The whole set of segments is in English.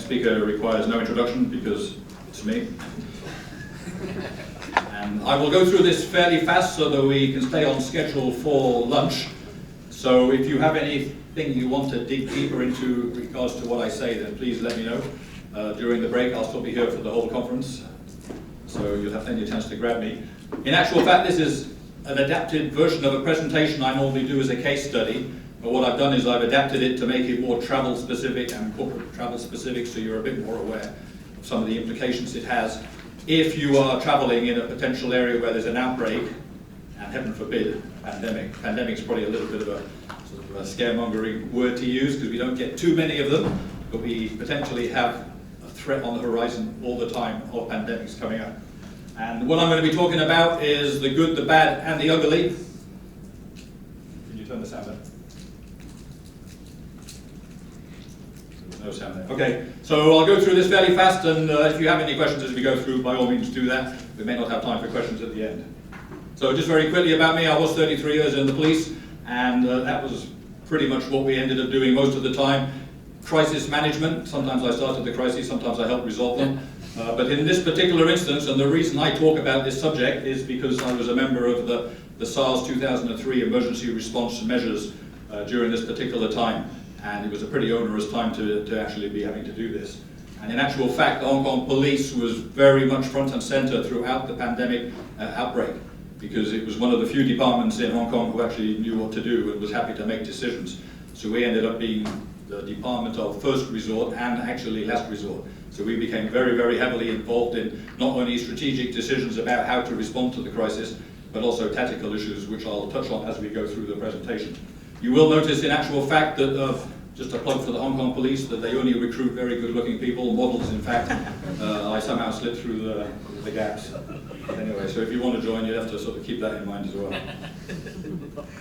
speaker requires no introduction because it's me. And I will go through this fairly fast so that we can stay on schedule for lunch. So if you have anything you want to dig deeper into regards to what I say, then please let me know. During the break, I'll still be here for the whole conference, so you'll have plenty of chance to grab me. In actual fact, this is an adapted version of a presentation I normally do as a case study, but what I've done is I've adapted it to make it more travel specific and corporate travel specific, so you're a bit more aware of some of the implications it has if you are traveling in a potential area where there's an outbreak, and heaven forbid, pandemic. Pandemic's probably a little bit of a sort of a scaremongering word to use because we don't get too many of them, but we potentially have a threat on the horizon all the time of pandemics coming up. And what I'm going to be talking about is the good, the bad, and the ugly. Can you turn the sound up? No sound there. Okay, so I'll go through this fairly fast, and if you have any questions as we go through, by all means do that. We may not have time for questions at the end. So just very quickly about me, I was 33 years in the police, and that was pretty much what we ended up doing most of the time. Crisis management, sometimes I started the crises, sometimes I helped resolve them. But in this particular instance, and the reason I talk about this subject is because I was a member of the SARS 2003 emergency response measures during this particular time. And it was a pretty onerous time to actually be having to do this. And in actual fact, the Hong Kong police was very much front and center throughout the pandemic outbreak, because it was one of the few departments in Hong Kong who actually knew what to do and was happy to make decisions. So we ended up being the department of first resort and actually last resort. So we became very, very heavily involved in not only strategic decisions about how to respond to the crisis, but also tactical issues, which I'll touch on as we go through the presentation. You will notice in actual fact that, just a plug for the Hong Kong police, that they only recruit very good-looking people, models in fact. I somehow slipped through the gaps. Anyway, so if you want to join, you have to sort of keep that in mind as well.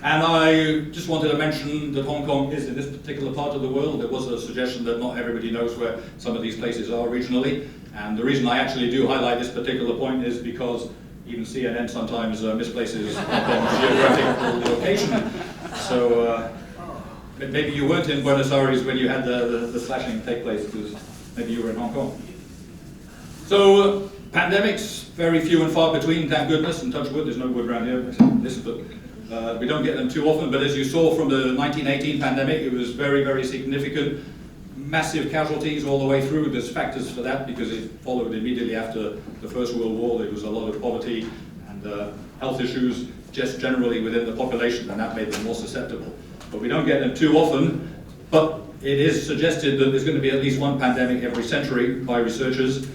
And I just wanted to mention that Hong Kong is in this particular part of the world. There was a suggestion that not everybody knows where some of these places are regionally. And the reason I actually do highlight this particular point is because even CNN sometimes misplaces Hong Kong's geographical location. So maybe you weren't in Buenos Aires when you had the slashing take place, because maybe you were in Hong Kong. So pandemics, very few and far between, thank goodness, and touch wood, there's no wood around here, but we don't get them too often. But as you saw from the 1918 pandemic, it was very, very significant, massive casualties all the way through. There's factors for that because it followed immediately after the First World War. There was a lot of poverty and health issues just generally within the population, and that made them more susceptible. But we don't get them too often, but it is suggested that there's going to be at least one pandemic every century by researchers,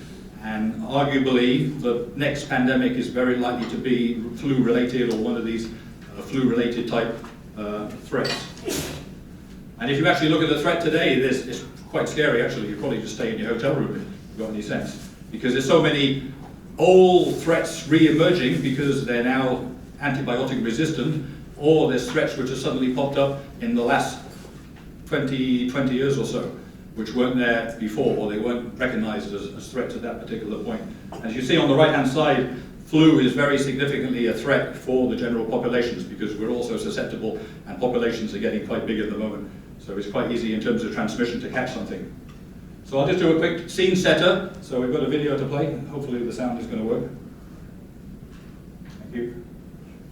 and arguably the next pandemic is very likely to be flu-related or one of these flu-related type threats. And if you actually look at the threat today, it's quite scary actually. You probably just stay in your hotel room if you've got any sense, because there's so many old threats re-emerging because they're now antibiotic resistant, or there's threats which have suddenly popped up in the last 20 years or so, which weren't there before, or they weren't recognized as threats at that particular point. As you see on the right-hand side, flu is very significantly a threat for the general populations because we're also susceptible and populations are getting quite big at the moment. So it's quite easy in terms of transmission to catch something. So I'll just do a quick scene setter. So we've got a video to play. Hopefully the sound is going to work. Thank you.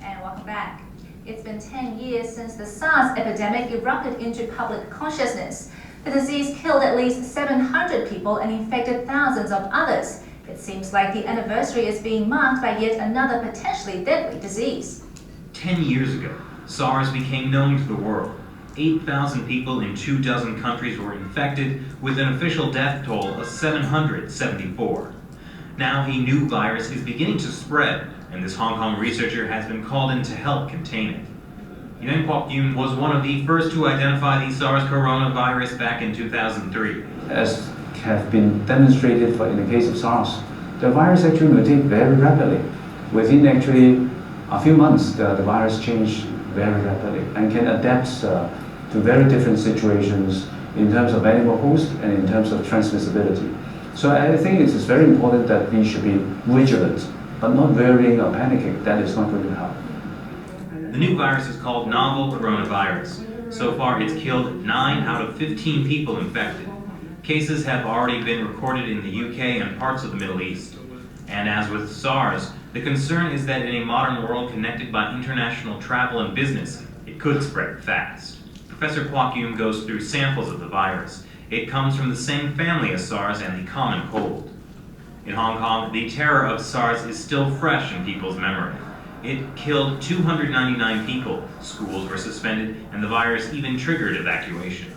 And welcome back. It's been 10 years since the SARS epidemic erupted into public consciousness. The disease killed at least 700 people and infected thousands of others. It seems like the anniversary is being marked by yet another potentially deadly disease. 10 years ago, SARS became known to the world. 8,000 people in 24 countries were infected, with an official death toll of 774. Now a new virus is beginning to spread, and this Hong Kong researcher has been called in to help contain it. Yuan Kwok-Yun was one of the first to identify the SARS coronavirus back in 2003. As have been demonstrated in the case of SARS, the virus actually mutates very rapidly. Within actually a few months, the virus changed very rapidly and can adapt to very different situations in terms of animal host and in terms of transmissibility. So I think it is very important that we should be vigilant, but not worrying or panicking. That is not going to help. The new virus is called novel coronavirus. So far, it's killed 9 out of 15 people infected. cases have already been recorded in the UK and parts of the Middle East. And as with SARS, the concern is that in a modern world connected by international travel and business, it could spread fast. Professor Kwok Yoon goes through samples of the virus. It comes from the same family as SARS and the common cold. In Hong Kong, the terror of SARS is still fresh in people's memory. It killed 299 people, schools were suspended, and the virus even triggered evacuations.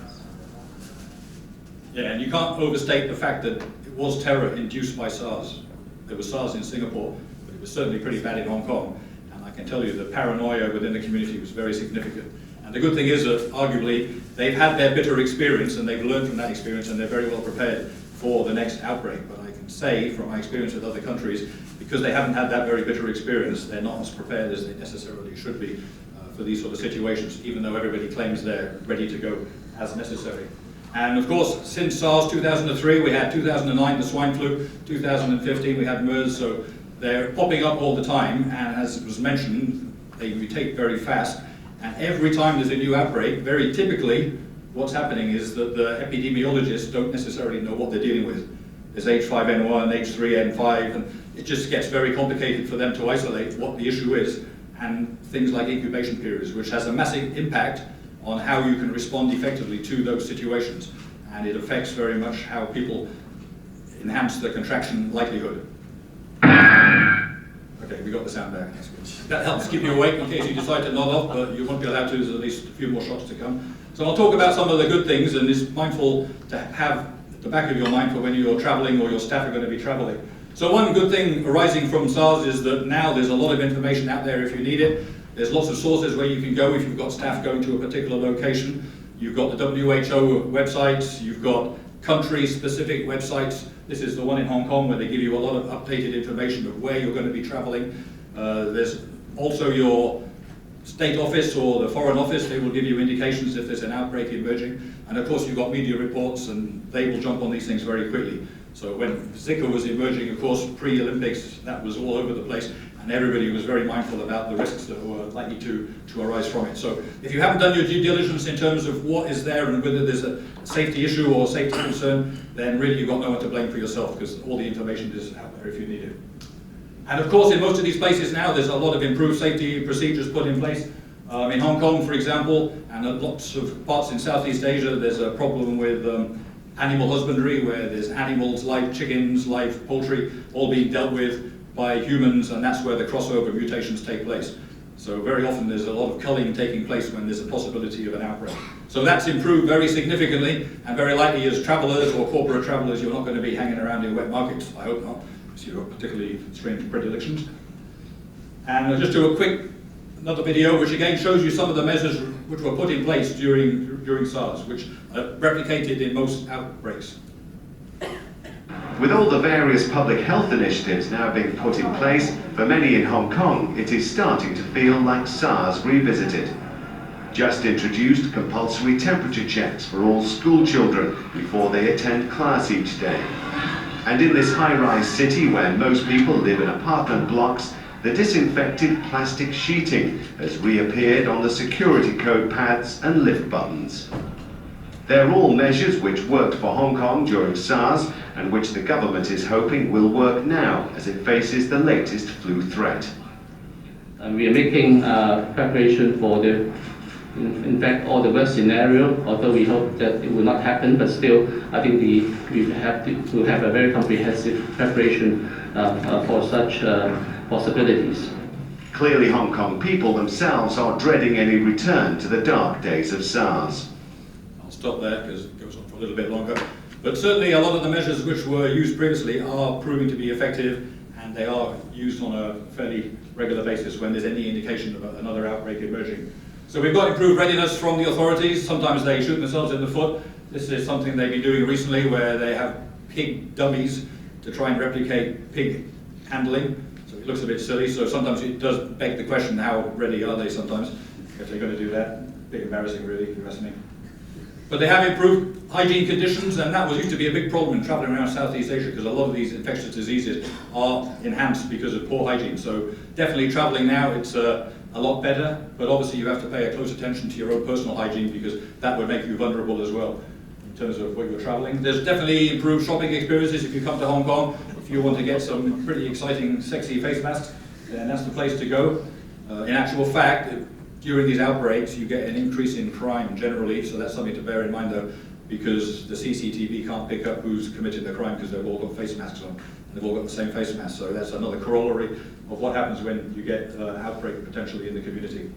Yeah, and you can't overstate the fact that it was terror induced by SARS. There was SARS in Singapore, but it was certainly pretty bad in Hong Kong. And I can tell you the paranoia within the community was very significant. And the good thing is that arguably they've had their bitter experience and they've learned from that experience and they're very well prepared for the next outbreak. But I can say from my experience with other countries, because they haven't had that very bitter experience, they're not as prepared as they necessarily should be for these sort of situations, even though everybody claims they're ready to go as necessary. And of course, since SARS 2003, we had 2009 the swine flu, 2015 we had MERS, so they're popping up all the time, and as was mentioned, they mutate very fast. And every time there's a new outbreak, very typically, what's happening is that the epidemiologists don't necessarily know what they're dealing with. There's H5N1, H3N5, and it just gets very complicated for them to isolate what the issue is, and things like incubation periods, which has a massive impact on how you can respond effectively to those situations. And it affects very much how people enhance the contraction likelihood. Okay, we got the sound back, that's good. That helps keep you awake in case you decide to nod off, but you won't be allowed to, there's at least a few more shots to come. So I'll talk about some of the good things, and it's mindful to have at the back of your mind for when you're traveling or your staff are going to be traveling. So one good thing arising from SARS is that now there's a lot of information out there if you need it. There's lots of sources where you can go if you've got staff going to a particular location. You've got the WHO websites, you've got country-specific websites. This is the one in Hong Kong where they give you a lot of updated information of where you're going to be traveling. There's also your state office or the foreign office. They will give you indications if there's an outbreak emerging. And of course you've got media reports and they will jump on these things very quickly. So when Zika was emerging, of course, pre-Olympics, that was all over the place. And everybody was very mindful about the risks that were likely to arise from it. So if you haven't done your due diligence in terms of what is there and whether there's a safety issue or safety concern, then really you've got no one to blame for yourself, because all the information is out there if you need it. And of course, in most of these places now, there's a lot of improved safety procedures put in place. In Hong Kong, for example, and in lots of parts in Southeast Asia, there's a problem with animal husbandry, where there's animals, live chickens, live poultry, all being dealt with by humans, and that's where the crossover mutations take place. So very often there's a lot of culling taking place when there's a possibility of an outbreak. So that's improved very significantly, and very likely as travellers or corporate travellers, you're not going to be hanging around in wet markets. I hope not, because you've got particularly strange predilections. And I'll just do another video, which again shows you some of the measures which were put in place during SARS, which are replicated in most outbreaks. With all the various public health initiatives now being put in place, for many in Hong Kong, it is starting to feel like SARS revisited. Just introduced compulsory temperature checks for all school children before they attend class each day. And in this high-rise city where most people live in apartment blocks, the disinfected plastic sheeting has reappeared on the security code pads and lift buttons. They're all measures which worked for Hong Kong during SARS and which the government is hoping will work now as it faces the latest flu threat. We are making preparation for in fact, all the worst scenario, although we hope that it will not happen, but still, I think we have to have a very comprehensive preparation for such possibilities. Clearly, Hong Kong people themselves are dreading any return to the dark days of SARS. I'll stop there because it goes on for a little bit longer. But certainly a lot of the measures which were used previously are proving to be effective, and they are used on a fairly regular basis when there's any indication of another outbreak emerging. So we've got improved readiness from the authorities. Sometimes they shoot themselves in the foot. This is something they've been doing recently, where they have pig dummies to try and replicate pig handling. So it looks a bit silly, so sometimes it does beg the question, how ready are they sometimes, if they're going to do that? A bit embarrassing really, if you ask me. But they have improved hygiene conditions, and that was used to be a big problem in traveling around Southeast Asia, because a lot of these infectious diseases are enhanced because of poor hygiene. So definitely traveling now, it's a lot better, but obviously you have to pay a close attention to your own personal hygiene, because that would make you vulnerable as well. in terms of what you're traveling. There's definitely improved shopping experiences if you come to Hong Kong. If you want to get some pretty exciting, sexy face masks, then that's the place to go. In actual fact, during these outbreaks, you get an increase in crime generally, so that's something to bear in mind though, because the CCTV can't pick up who's committed the crime because they've all got face masks on. They've all got the same face mask, so that's another corollary of what happens when you get outbreak potentially in the community.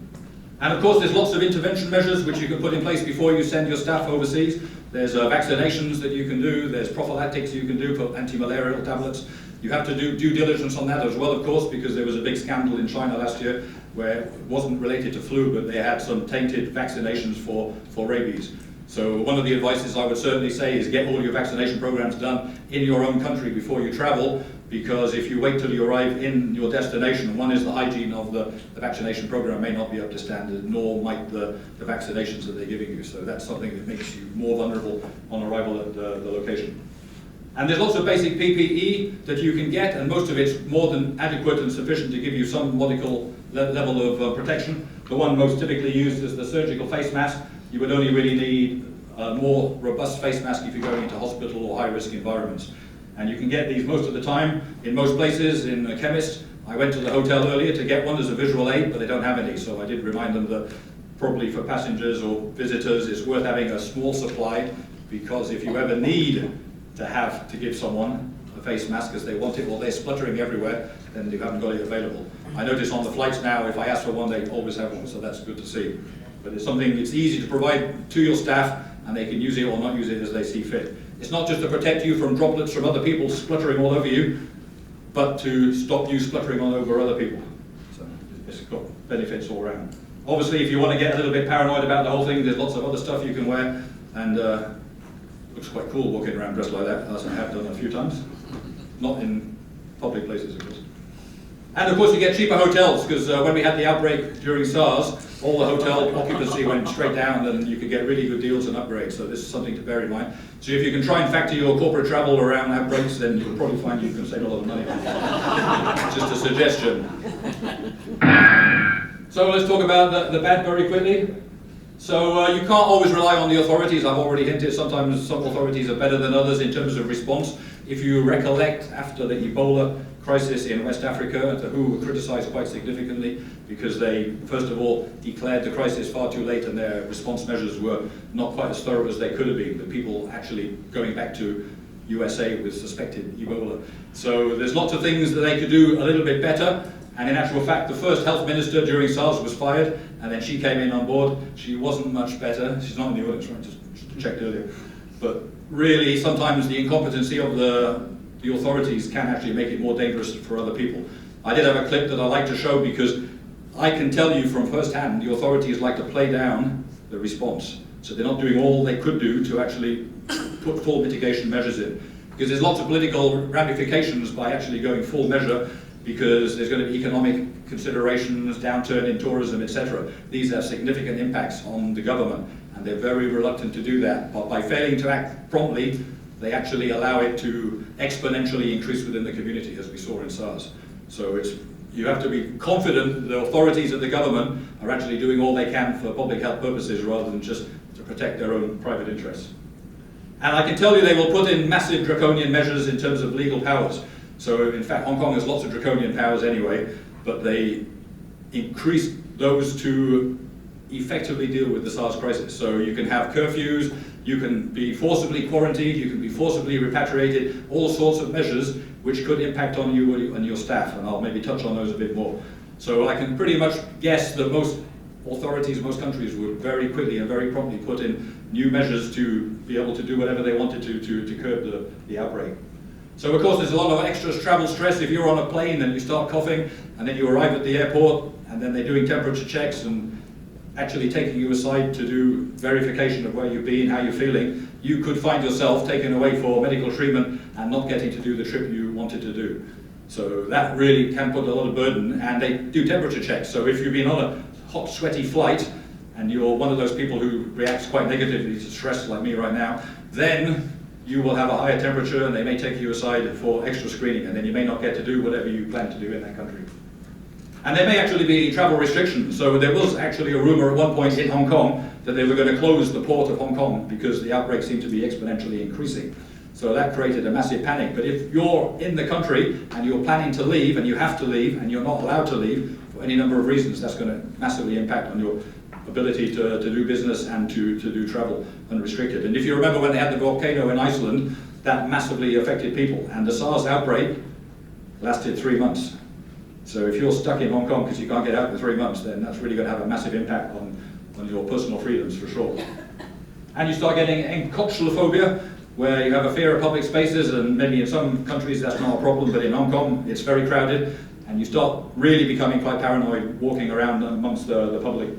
And of course, there's lots of intervention measures which you can put in place before you send your staff overseas. There's vaccinations that you can do, there's prophylactics you can do for anti-malarial tablets. You have to do due diligence on that as well, of course, because there was a big scandal in China last year where it wasn't related to flu, but they had some tainted vaccinations for rabies. So one of the advices I would certainly say is get all your vaccination programs done in your own country before you travel, because if you wait till you arrive in your destination, one is the hygiene of the vaccination program may not be up to standard, nor might the vaccinations that they're giving you. So that's something that makes you more vulnerable on arrival at the location. And there's lots of basic PPE that you can get, and most of it's more than adequate and sufficient to give you some modical level of protection. The one most typically used is the surgical face mask. You would only really need a more robust face mask if you're going into hospital or high-risk environments. And you can get these most of the time in most places, in a chemist. I went to the hotel earlier to get one as a visual aid, but they don't have any, so I did remind them that probably for passengers or visitors it's worth having a small supply, because if you ever need to have to give someone a face mask because they want it or they're spluttering everywhere, then you haven't got it available. I notice on the flights now, if I ask for one, they always have one, so that's good to see. But it's something it's easy to provide to your staff, and they can use it or not use it as they see fit. It's not just to protect you from droplets from other people spluttering all over you, but to stop you spluttering all over other people. So it's got benefits all around. Obviously, if you want to get a little bit paranoid about the whole thing, there's lots of other stuff you can wear, and looks quite cool walking around dressed like that, as I have done a few times. Not in public places, of course. And of course you get cheaper hotels, because when we had the outbreak during SARS, all the hotel occupancy went straight down and you could get really good deals and upgrades, so this is something to bear in mind. So if you can try and factor your corporate travel around outbreaks, then you'll probably find you can save a lot of money. Just a suggestion. So let's talk about the bad very quickly. So you can't always rely on the authorities. I've already hinted sometimes some authorities are better than others in terms of response. If you recollect after the Ebola crisis in West Africa, the WHO were criticised quite significantly because they, first of all, declared the crisis far too late and their response measures were not quite as thorough as they could have been, with people actually going back to USA with suspected Ebola. So there's lots of things that they could do a little bit better, and in actual fact the first health minister during SARS was fired, and then she came in on board. She wasn't much better. She's not in the audience, right? Just checked earlier. But really, sometimes the incompetency of the authorities can actually make it more dangerous for other people. I did have a clip that I like to show because I can tell you from first hand the authorities like to play down the response. So they're not doing all they could do to actually put full mitigation measures in. Because there's lots of political ramifications by actually going full measure, because there's going to be economic considerations, downturn in tourism, etc. These have significant impacts on the government, and they're very reluctant to do that. But by failing to act promptly, they actually allow it to exponentially increase within the community, as we saw in SARS. So you have to be confident the authorities of the government are actually doing all they can for public health purposes rather than just to protect their own private interests. And I can tell you they will put in massive draconian measures in terms of legal powers. So in fact, Hong Kong has lots of draconian powers anyway, but they increased those to effectively deal with the SARS crisis. So you can have curfews, you can be forcibly quarantined, you can be forcibly repatriated, all sorts of measures which could impact on you and your staff, and I'll maybe touch on those a bit more. So I can pretty much guess that most authorities, most countries would very quickly and very promptly put in new measures to be able to do whatever they wanted to curb the outbreak. So of course there's a lot of extra travel stress if you're on a plane and you start coughing and then you arrive at the airport and then they're doing temperature checks and actually taking you aside to do verification of where you've been, how you're feeling. You could find yourself taken away for medical treatment and not getting to do the trip you wanted to do. So that really can put a lot of burden, and they do temperature checks. So if you've been on a hot, sweaty flight and you're one of those people who reacts quite negatively to stress like me right now, then you will have a higher temperature and they may take you aside for extra screening, and then you may not get to do whatever you plan to do in that country. And there may actually be travel restrictions. So there was actually a rumor at one point in Hong Kong that they were going to close the port of Hong Kong because the outbreak seemed to be exponentially increasing. So that created a massive panic. But if you're in the country and you're planning to leave and you have to leave and you're not allowed to leave for any number of reasons, that's going to massively impact on your ability to do business and to do travel unrestricted. And if you remember when they had the volcano in Iceland, that massively affected people. And the SARS outbreak lasted 3 months. So if you're stuck in Hong Kong because you can't get out for 3 months, then that's really going to have a massive impact on your personal freedoms for sure. And you start getting encapsulophobia, where you have a fear of public spaces, and maybe in some countries that's not a problem, but in Hong Kong it's very crowded, and you start really becoming quite paranoid walking around amongst the public,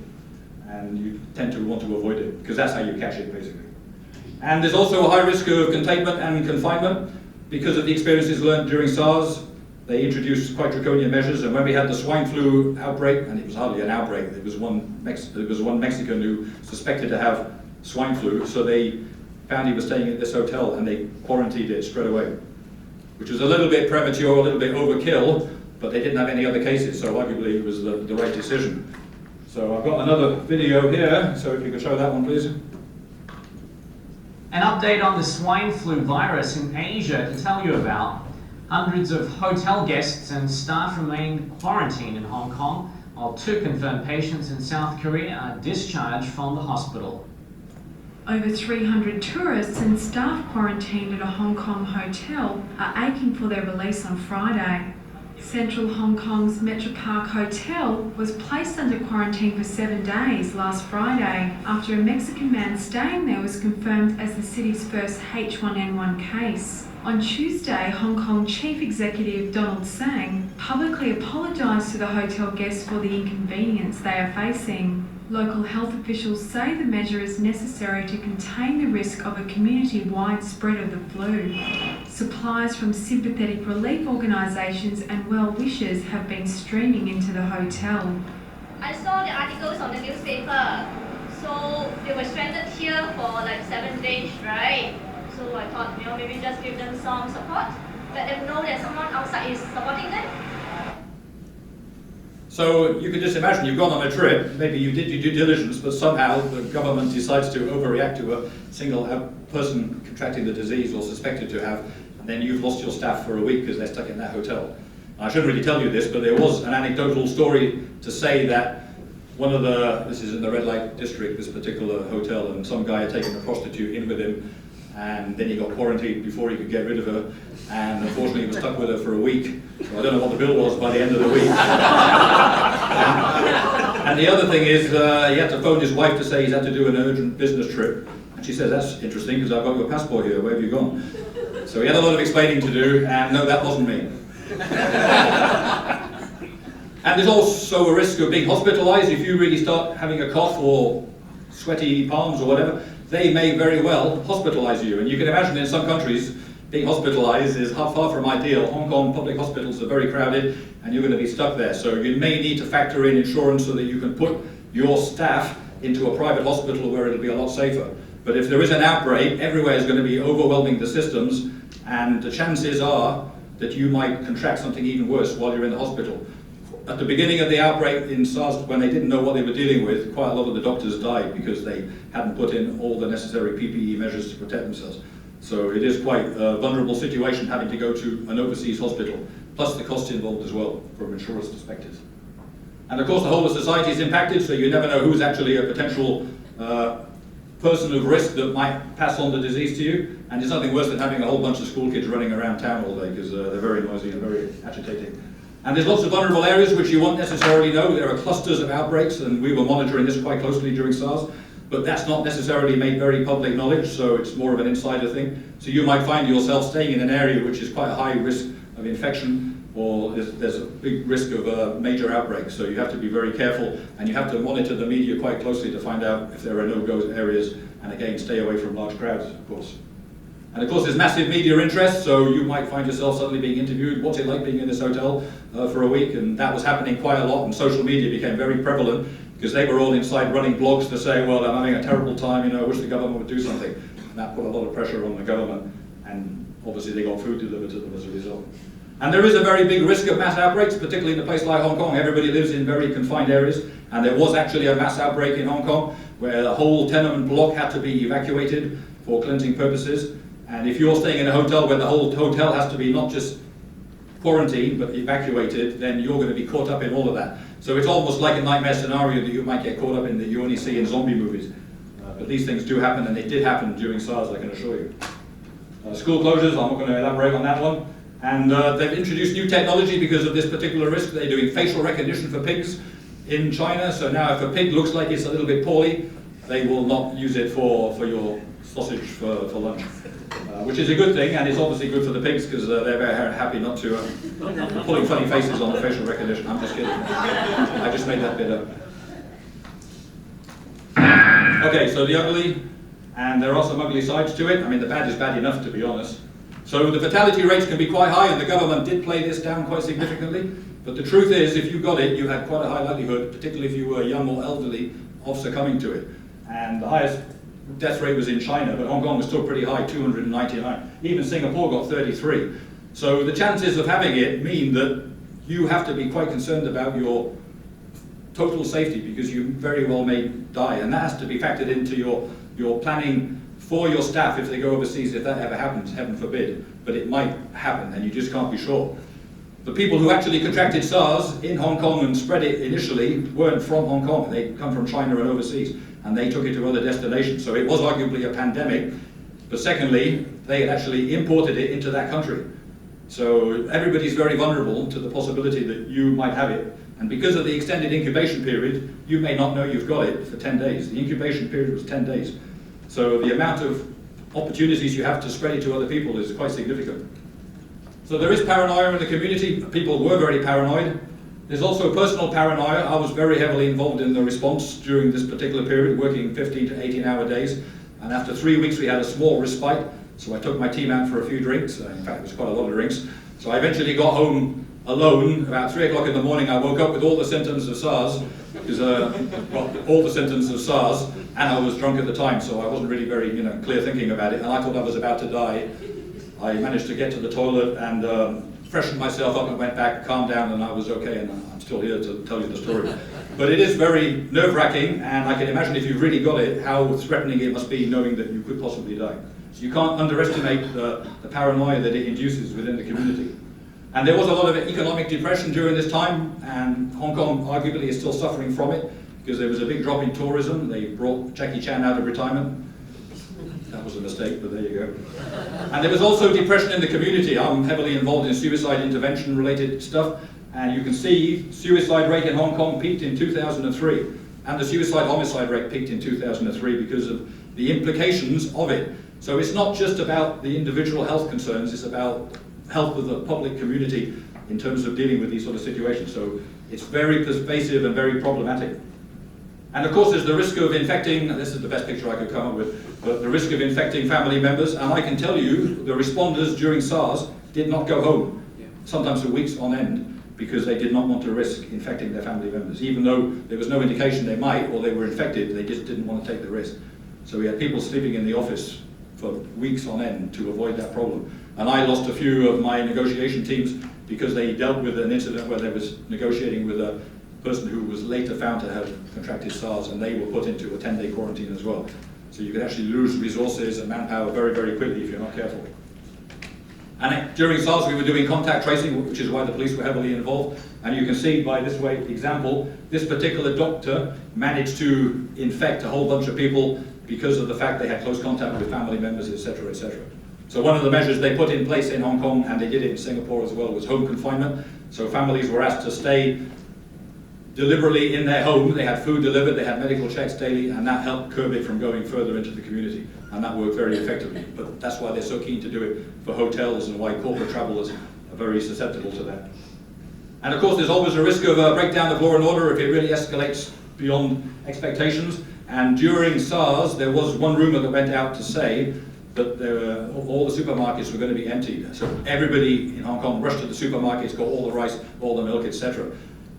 and you tend to want to avoid it, because that's how you catch it basically. And there's also a high risk of containment and confinement because of the experiences learned during SARS. They introduced quite draconian measures, and when we had the swine flu outbreak, and it was hardly an outbreak, there was one Mexican who suspected to have swine flu, so they found he was staying at this hotel and they quarantined it straight away, which was a little bit premature, a little bit overkill, but they didn't have any other cases, so arguably it was the right decision. So I've got another video here, so if you could show that one, please. An update on the swine flu virus in Asia to tell you about. Hundreds of hotel guests and staff remain quarantined in Hong Kong, while 2 confirmed patients in South Korea are discharged from the hospital. Over 300 tourists and staff quarantined at a Hong Kong hotel are aching for their release on Friday. Central Hong Kong's Metro Park Hotel was placed under quarantine for 7 days last Friday after a Mexican man staying there was confirmed as the city's first H1N1 case. On Tuesday, Hong Kong Chief Executive Donald Tsang publicly apologised to the hotel guests for the inconvenience they are facing. Local health officials say the measure is necessary to contain the risk of a community-wide spread of the flu. Supplies from sympathetic relief organisations and well-wishers have been streaming into the hotel. I saw the articles on the newspaper. So they were stranded here for like 7 days, right? So I thought, maybe just give them some support. Let them know that someone outside is supporting them. So you can just imagine you've gone on a trip, maybe you did your due diligence, but somehow the government decides to overreact to a single person contracting the disease or suspected to have, and then you've lost your staff for a week because they're stuck in that hotel. I shouldn't really tell you this, but there was an anecdotal story to say that this is in the red light district, this particular hotel, and some guy had taken a prostitute in with him, and then he got quarantined before he could get rid of her, and unfortunately he was stuck with her for a week. So I don't know what the bill was by the end of the week. And the other thing is, he had to phone his wife to say he's had to do an urgent business trip, and she said, "That's interesting because I've got your passport here, where have you gone?" So he had a lot of explaining to do, and no, that wasn't me. And there's also a risk of being hospitalised. If you really start having a cough or sweaty palms or whatever, they may very well hospitalise you. And you can imagine in some countries, being hospitalised is far from ideal. Hong Kong public hospitals are very crowded and you're going to be stuck there. So you may need to factor in insurance so that you can put your staff into a private hospital where it'll be a lot safer. But if there is an outbreak, everywhere is going to be overwhelming the systems, and the chances are that you might contract something even worse while you're in the hospital. At the beginning of the outbreak in SARS, when they didn't know what they were dealing with, quite a lot of the doctors died because they hadn't put in all the necessary PPE measures to protect themselves. So it is quite a vulnerable situation having to go to an overseas hospital, plus the costs involved as well from insurance perspectives. And of course the whole of society is impacted, so you never know who's actually a potential person of risk that might pass on the disease to you. And there's nothing worse than having a whole bunch of school kids running around town all day because they're very noisy and very agitating. And there's lots of vulnerable areas which you won't necessarily know. There are clusters of outbreaks, and we were monitoring this quite closely during SARS, but that's not necessarily made very public knowledge, so it's more of an insider thing. So you might find yourself staying in an area which is quite a high risk of infection, or there's a big risk of a major outbreak, so you have to be very careful, and you have to monitor the media quite closely to find out if there are no-go areas, and again, stay away from large crowds, of course. And of course there's massive media interest, so you might find yourself suddenly being interviewed, what's it like being in this hotel for a week, and that was happening quite a lot, and social media became very prevalent because they were all inside running blogs to say, well, I'm having a terrible time, I wish the government would do something. And that put a lot of pressure on the government, and obviously they got food delivered to them as a result. And there is a very big risk of mass outbreaks, particularly in a place like Hong Kong. Everybody lives in very confined areas, and there was actually a mass outbreak in Hong Kong where the whole tenement block had to be evacuated for cleansing purposes. And if you're staying in a hotel where the whole hotel has to be not just quarantined but evacuated, then you're going to be caught up in all of that. So it's almost like a nightmare scenario that you might get caught up in that you only see in zombie movies. But these things do happen, and they did happen during SARS, I can assure you. School closures, I'm not going to elaborate on that one. And they've introduced new technology because of this particular risk. They're doing facial recognition for pigs in China. So now if a pig looks like it's a little bit poorly, they will not use it for your sausage for lunch. Which is a good thing, and it's obviously good for the pigs because they're very happy not to pulling funny faces on the facial recognition. I'm just kidding. I just made that bit up. Okay, so the ugly, and there are some ugly sides to it. I mean, the bad is bad enough, to be honest. So the fatality rates can be quite high, and the government did play this down quite significantly. But the truth is, if you got it, you had quite a high likelihood, particularly if you were young or elderly, of succumbing to it. And the highest death rate was in China, but Hong Kong was still pretty high, 299. Even Singapore got 33. So the chances of having it mean that you have to be quite concerned about your total safety, because you very well may die, and that has to be factored into your planning for your staff if they go overseas, if that ever happens, heaven forbid, but it might happen and you just can't be sure. The people who actually contracted SARS in Hong Kong and spread it initially weren't from Hong Kong, they'd come from China and overseas, and they took it to other destinations, so it was arguably a pandemic, but secondly, they had actually imported it into that country. So everybody's very vulnerable to the possibility that you might have it. And because of the extended incubation period, you may not know you've got it for 10 days. The incubation period was 10 days. So the amount of opportunities you have to spread it to other people is quite significant. So there is paranoia in the community. People were very paranoid. There's also personal paranoia. I was very heavily involved in the response during this particular period, working 15 to 18-hour days. And after 3 weeks, we had a small respite. So I took my team out for a few drinks. In fact, it was quite a lot of drinks. So I eventually got home alone. About 3 o'clock in the morning, I woke up with all the symptoms of SARS, because all the symptoms of SARS, and I was drunk at the time, so I wasn't really very clear thinking about it, and I thought I was about to die. I managed to get to the toilet and freshened myself up and went back, calmed down, and I was okay, and I'm still here to tell you the story. But it is very nerve-wracking, and I can imagine if you've really got it, how threatening it must be knowing that you could possibly die. So you can't underestimate the paranoia that it induces within the community. And there was a lot of economic depression during this time, and Hong Kong arguably is still suffering from it, because there was a big drop in tourism. They brought Jackie Chan out of retirement. That was a mistake, but there you go. And there was also depression in the community. I'm heavily involved in suicide intervention related stuff, and you can see suicide rate in Hong Kong peaked in 2003, and the suicide homicide rate peaked in 2003 because of the implications of it. So it's not just about the individual health concerns, it's about health of the public community in terms of dealing with these sort of situations. So it's very pervasive and very problematic. And of course there's the risk of infecting, and this is the best picture I could come up with, but the risk of infecting family members, and I can tell you the responders during SARS did not go home, sometimes for weeks on end, because they did not want to risk infecting their family members. Even though there was no indication they might, or they were infected, they just didn't want to take the risk. So we had people sleeping in the office for weeks on end to avoid that problem. And I lost a few of my negotiation teams because they dealt with an incident where they was negotiating with a person who was later found to have contracted SARS, and they were put into a 10-day quarantine as well. So you could actually lose resources and manpower very, very quickly if you're not careful. And during SARS we were doing contact tracing, which is why the police were heavily involved. And you can see by this example, this particular doctor managed to infect a whole bunch of people because of the fact they had close contact with family members, etc., etc. So one of the measures they put in place in Hong Kong, and they did it in Singapore as well, was home confinement. So families were asked to stay deliberately in their home. They had food delivered, they had medical checks daily, and that helped curb it from going further into the community. And that worked very effectively. But that's why they're so keen to do it for hotels, and why corporate travelers are very susceptible to that. And of course there's always a risk of a breakdown of law and order if it really escalates beyond expectations. And during SARS, there was one rumor that went out to say that all the supermarkets were going to be emptied. So everybody in Hong Kong rushed to the supermarkets, got all the rice, all the milk, etc.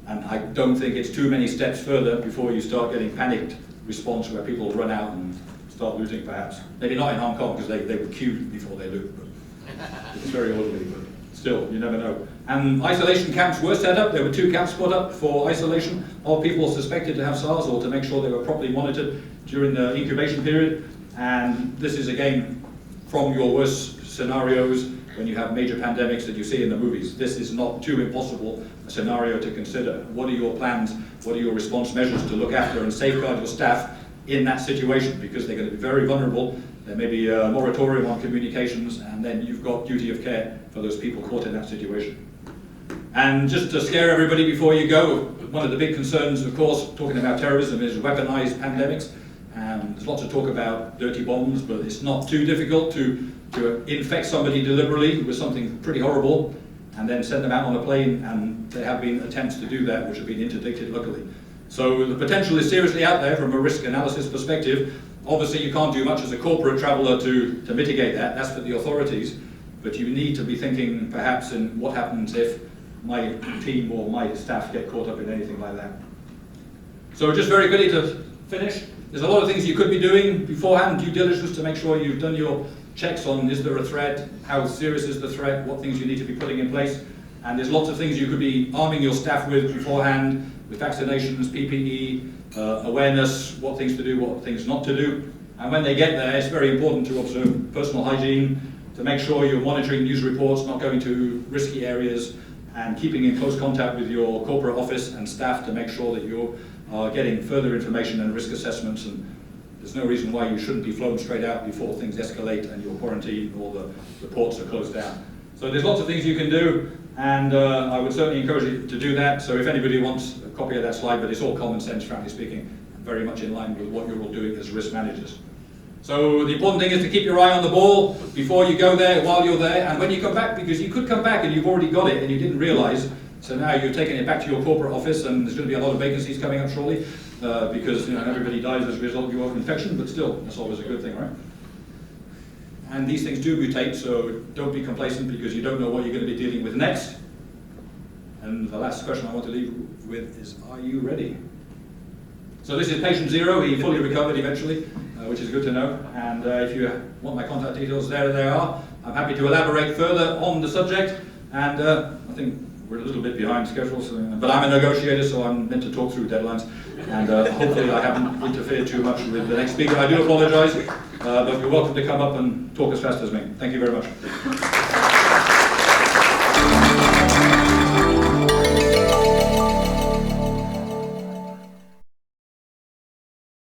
And I don't think it's too many steps further before you start getting panicked response where people run out and start looting perhaps. Maybe not in Hong Kong because they were queued before they loot, but it's very orderly, but still, you never know. And isolation camps were set up. There were 2 camps put up for isolation of people suspected to have SARS, or to make sure they were properly monitored during the incubation period. And this is again from your worst scenarios when you have major pandemics that you see in the movies. This is not too impossible a scenario to consider. What are your plans? What are your response measures to look after and safeguard your staff in that situation? Because they're going to be very vulnerable. There may be a moratorium on communications, and then you've got duty of care for those people caught in that situation. And just to scare everybody before you go, one of the big concerns, of course, talking about terrorism, is weaponized pandemics. And there's lots of talk about dirty bombs, but it's not too difficult to infect somebody deliberately with something pretty horrible and then send them out on a plane, and there have been attempts to do that which have been interdicted luckily. So the potential is seriously out there from a risk analysis perspective. Obviously you can't do much as a corporate traveller to mitigate that, that's for the authorities, but you need to be thinking perhaps in what happens if my team or my staff get caught up in anything like that. So just very quickly to finish, there's a lot of things you could be doing beforehand, due diligence to make sure you've done your checks on is there a threat, how serious is the threat, what things you need to be putting in place. And there's lots of things you could be arming your staff with beforehand, with vaccinations, PPE, awareness, what things to do, what things not to do. And when they get there, it's very important to observe personal hygiene, to make sure you're monitoring news reports, not going to risky areas, and keeping in close contact with your corporate office and staff to make sure that you are getting further information and risk assessments. And there's no reason why you shouldn't be flown straight out before things escalate and your quarantine or the ports are closed down. So there's lots of things you can do, and I would certainly encourage you to do that. So if anybody wants a copy of that slide, but it's all common sense, frankly speaking, and very much in line with what you're all doing as risk managers. So the important thing is to keep your eye on the ball before you go there, while you're there, and when you come back, because you could come back and you've already got it and you didn't realise. So now you're taking it back to your corporate office, and there's going to be a lot of vacancies coming up shortly, because everybody dies as a result of your infection, but still, that's always a good thing, right? And these things do mutate, so don't be complacent because you don't know what you're going to be dealing with next. And the last question I want to leave with is, are you ready? So this is patient 0, he fully recovered eventually, which is good to know. And if you want my contact details, there they are. I'm happy to elaborate further on the subject, and I think we're a little bit behind schedules, but I'm a negotiator, so I'm meant to talk through deadlines, and hopefully I haven't interfered too much with the next speaker. I do apologise, but you're welcome to come up and talk as fast as me. Thank you very much.